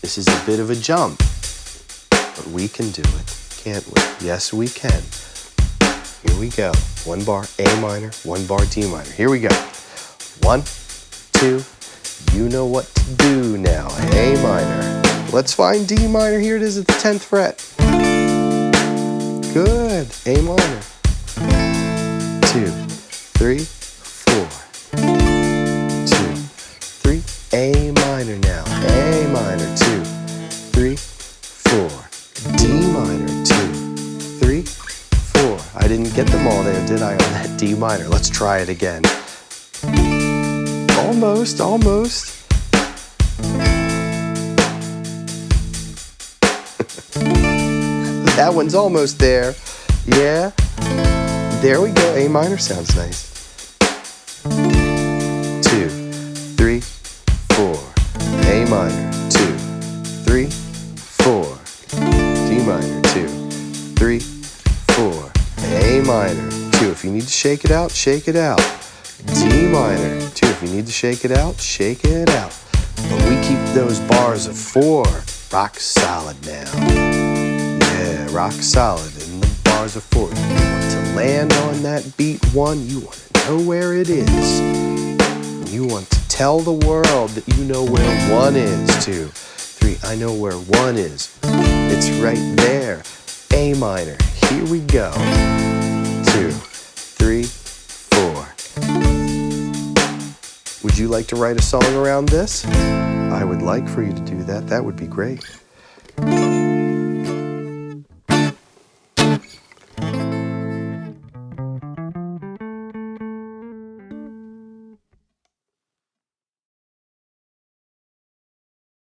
This is a bit of a jump, but we can do it, can't we? Yes, we can. Here we go. 1 bar A minor, 1 bar D minor. Here we go. 1, 2, you know what to do now. A minor. Let's find D minor. Here it is at the 10th fret. Good. A minor. 2, 3, 4. 2, 3. A minor now. A minor. 2, 3, 4. D minor. 2, 3, 4. I didn't get them all there, did I, on that D minor? Let's try it again. Almost, almost. That one's almost there. Yeah. There we go. A minor sounds nice. 2, 3, 4. A minor. 2, 3, 4. D minor. 2, 3, 4. A minor. 2. If you need to shake it out, shake it out. D minor. 2. If you need to shake it out, shake it out. But we keep those bars of 4 rock solid now. Yeah, rock solid in the bars of 4. You want to land on that beat 1. You want to know where it is. You want to tell the world that you know where 1 is. 2, 3. I know where 1 is. It's right there. A minor. Here we go. 2, 3, 4. Would you like to write a song around this? I would like for you to do that. That would be great.